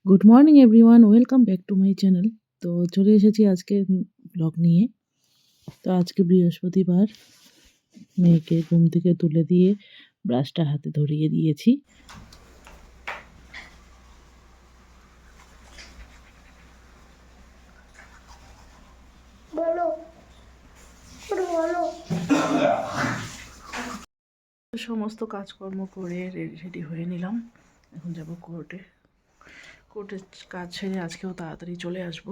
Good morning everyone, welcome back to my channel. তো চলে এসেছি আজকের ব্লগ নিয়ে। তো আজকে বৃহস্পতিবার, মেয়েকে ঘুম থেকে তুলে দিয়ে ব্রাশটা হাতে ধরিয়ে দিয়েছি। সমস্ত কাজকর্ম করে রেডি হয়ে নিলাম। এখন যাব কোর্টে। কোর্টের কাজ ছেড়ে আজকেও তাড়াতাড়ি চলে আসব।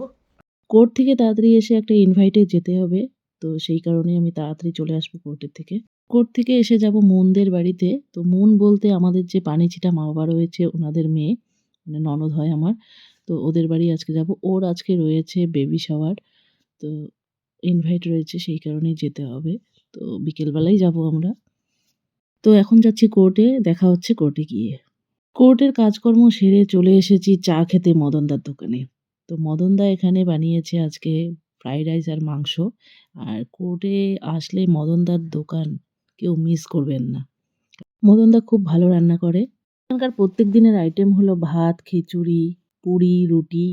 কোর্ট থেকে তাড়াতাড়ি এসে একটা ইনভাইটে যেতে হবে, তো সেই কারণে আমি তাড়াতাড়ি চলে আসবো কোর্টের থেকে। কোর্ট থেকে এসে যাব মুনদের বাড়িতে। তো মুন বলতে আমাদের যে পানিছিটা মা বাবা রয়েছে ওনাদের মেয়ে, মানে ননদ হয় আমার। তো ওদের বাড়ি আজকে যাব। ওর আজকে রয়েছে বেবি শাওয়ার, তো ইনভাইট রয়েছে, সেই কারণেই যেতে হবে। তো বিকেলবেলাই যাব আমরা। তো এখন যাচ্ছি কোর্টে, দেখা হচ্ছে কোর্টে গিয়ে। কোর্টের কাজকর্ম সেরে চলে এসেছি চা খেতে মদনদার দোকানে। তো মদনদা এখানে বানিয়েছে আজকে ফ্রাইড রাইস আর মাংস। আর কোর্টে আসলে মদনদার দোকান কেউ মিস করবেন না। মদনদা খুব ভালো রান্না করে। এখানকার প্রত্যেক দিনের আইটেম হলো ভাত, খিচুড়ি, পুরি, রুটি,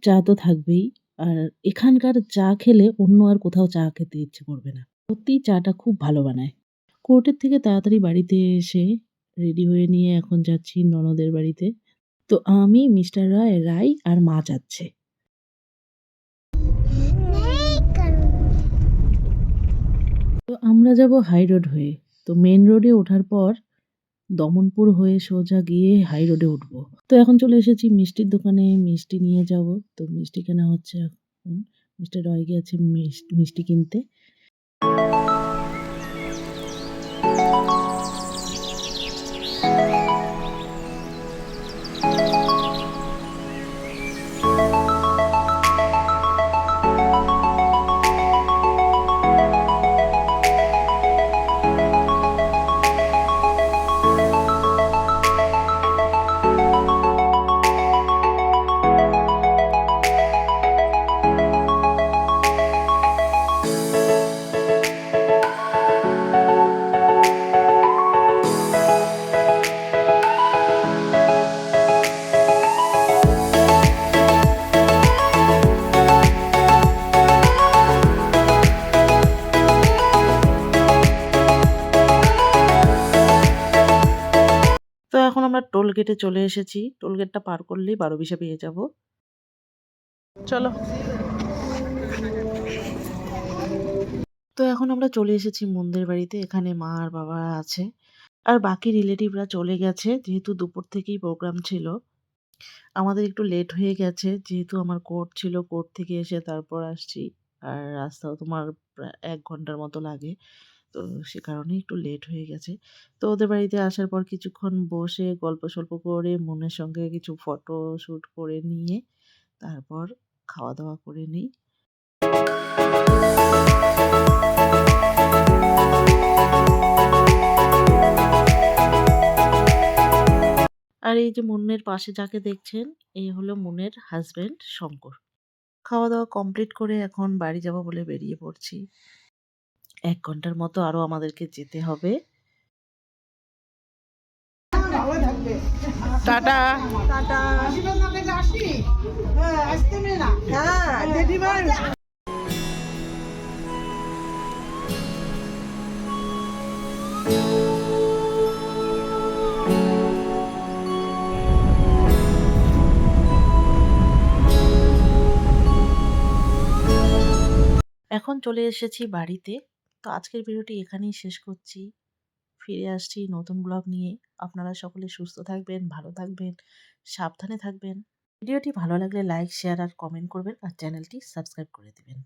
চা তো থাকবেই। আর এখানকার চা খেলে অন্য আর কোথাও চা খেতে ইচ্ছে করবে না। সত্যিই চাটা খুব ভালো বানায়। কোর্টের থেকে তাড়াতাড়ি বাড়িতে এসে রেডি হয়ে নিয়ে এখন যাচ্ছি ননদের বাড়িতে। তো আমি, মিস্টার রায়, রাই আর মা যাচ্ছে। তো আমরা যাব হাই রোড হয়ে। তো মেন রোডে ওঠার পর দমনপুর হয়ে সোজা গিয়ে হাই রোডে উঠবো। তো এখন চলে এসেছি মিষ্টির দোকানে, মিষ্টি নিয়ে যাব। তো মিষ্টি কেনা হচ্ছে এখন। মিস্টার রয় গিয়েছে মিষ্টি কিনতে। তো এখন আমরা টোল গেটে চলে এসেছি। টোল গেটটা পার করলেই 12 পেয়ে যাব। চলো। তো এখন আমরা চলে এসেছি মুনদের বাড়িতে। এখানে মা আর বাবা আছে। আর বাকি রিলেটিভরা চলে গেছে, যেহেতু দুপুর থেকেই প্রোগ্রাম ছিল। আমাদের একটু লেট হয়ে গেছে, যেহেতু আমার কোর্ট ছিল, কোর্ট থেকে এসে তারপর আসছি। আর রাস্তাও তোমার প্রায় 1 ঘন্টার মতো লাগে। তো সে কারণেই একটু লেট হয়ে গেছে। তো ওদের বাড়িতে আসার পর কিছুক্ষণ বসে গল্প-সল্প করে মনের সঙ্গে কিছু ফটো শুট করে নিয়ে তারপর খাওয়া-দাওয়া করে নিই। আর এই যে মুন্নের পাশে যাকে দেখছেন, এই হলো মুন্নের হাসব্যান্ড শঙ্কর। খাওয়া-দাওয়া কমপ্লিট করে এখন বাড়ি যাব বলে বেরিয়ে পড়ছি। 1 ঘন্টার মতো আরো আমাদেরকে যেতে হবে। টাটা। টাটা। হ্যাঁ, দিদিভাই। এখন চলে এসেছি বাড়িতে। তো আজকের ভিডিওটি এখানেই শেষ করছি। ফিরে আসছি নতুন ব্লগ নিয়ে। আপনারা সকলে সুস্থ থাকবেন, ভালো থাকবেন, সাবধানে থাকবেন। ভিডিওটি ভালো লাগলে লাইক, শেয়ার আর কমেন্ট করবেন আর চ্যানেলটি সাবস্ক্রাইব করে দিবেন।